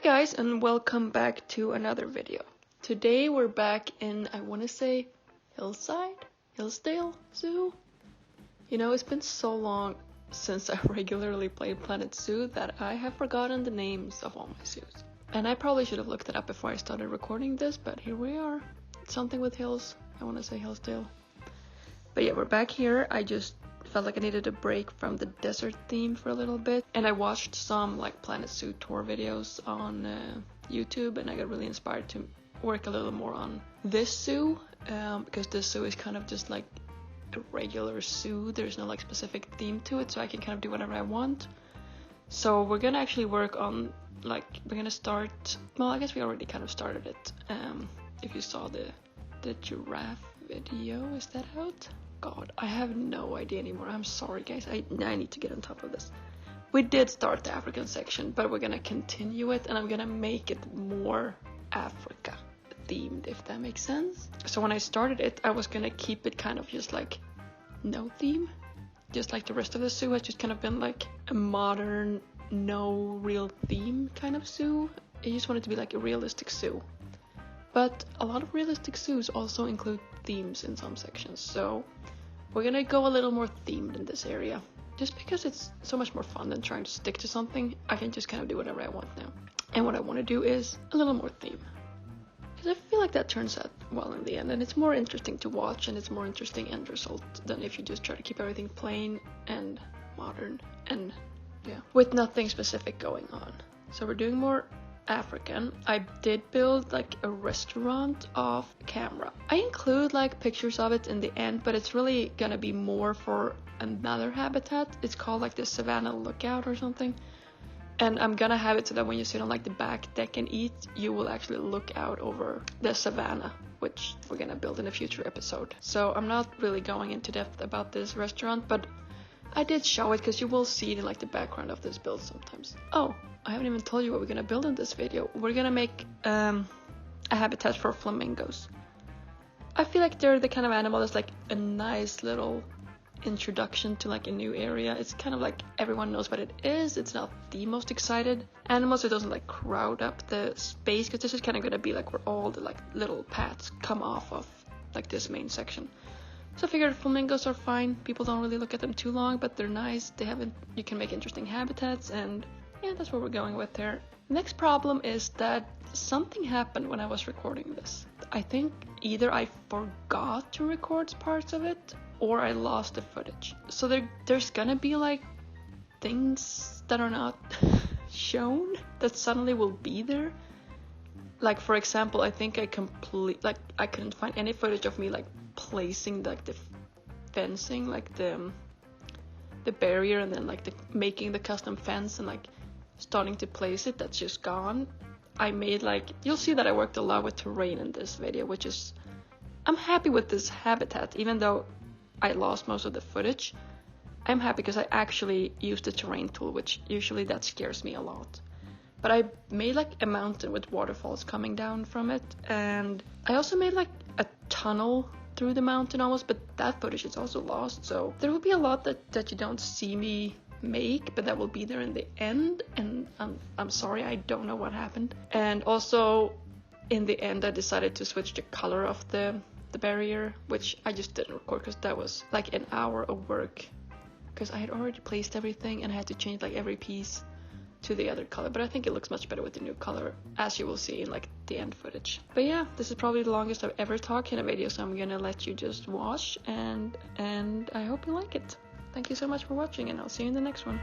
guys, and welcome back to another video. Today we're back in, I want to say, Hillsdale Zoo? You know, it's been so long since I regularly played Planet Zoo that I have forgotten the names of all my zoos. And I probably should have looked it up before I started recording this, but here we are. Something with hills. I want to say Hillsdale. But yeah, we're back here. I just felt like I needed a break from the desert theme for a little bit, and I watched some like Planet Zoo tour videos on YouTube, and I got really inspired to work a little more on this zoo, because this zoo is kind of just like a regular zoo. There's no like specific theme to it, so I can kind of do whatever I want. So we're gonna actually work on we're gonna start, well, I guess we already kind of started it. If you saw the giraffe video, is that out? God, I have no idea anymore. I'm sorry guys, I need to get on top of this. We did start the African section, but we're gonna continue it, and I'm gonna make it more Africa themed, if that makes sense. So when I started it, I was gonna keep it kind of just like no theme, just like the rest of the zoo has just kind of been like a modern, no real theme kind of zoo. I just wanted to be like a realistic zoo. But a lot of realistic zoos also include themes in some sections, so we're gonna go a little more themed in this area. Just because it's so much more fun than trying to stick to something, I can just kind of do whatever I want now. And what I want to do is a little more theme. Because I feel like that turns out well in the end, and it's more interesting to watch, and it's more interesting end result than if you just try to keep everything plain and modern and yeah, with nothing specific going on. So we're doing more African. I did build like a restaurant off camera. I include like pictures of it in the end, but it's really gonna be more for another habitat. It's called like the Savannah Lookout or something, and I'm gonna have it so that when you sit on like the back deck and eat, you will actually look out over the savannah, which we're gonna build in a future episode. So I'm not really going into depth about this restaurant, but I did show it because you will see it in like the background of this build sometimes. Oh, I haven't even told you what we're gonna build in this video. We're gonna make a habitat for flamingos. I feel like they're the kind of animal that's like a nice little introduction to like a new area. It's kind of like everyone knows what it is. It's not the most excited animal, so it doesn't like crowd up the space, because this is kind of gonna be like where all the like little paths come off of like this main section. So I figured flamingos are fine. People don't really look at them too long, but they're nice. You can make interesting habitats, and yeah, that's what we're going with there. Next problem is that something happened when I was recording this. I think either I forgot to record parts of it, or I lost the footage. So there's gonna be like things that are not shown that suddenly will be there. Like for example, I think I couldn't find any footage of me like placing like the fencing, like the barrier, and then like making the custom fence and like starting to place it. That's just gone. I made like, you'll see that I worked a lot with terrain in this video, which is, I'm happy with this habitat, even though I lost most of the footage. I'm happy because I actually used the terrain tool, which usually that scares me a lot. But I made like a mountain with waterfalls coming down from it, and I also made like a tunnel through the mountain almost, but that footage is also lost. So there will be a lot that you don't see me make, but that will be there in the end, and I'm sorry, I don't know what happened. And also in the end I decided to switch the color of the barrier, which I just didn't record because that was like an hour of work, because I had already placed everything and I had to change like every piece to the other color. But I think it looks much better with the new color, as you will see in like the end footage. But yeah, this is probably the longest I've ever talked in a video, so I'm gonna let you just watch, and I hope you like it. Thank you so much for watching, and I'll see you in the next one.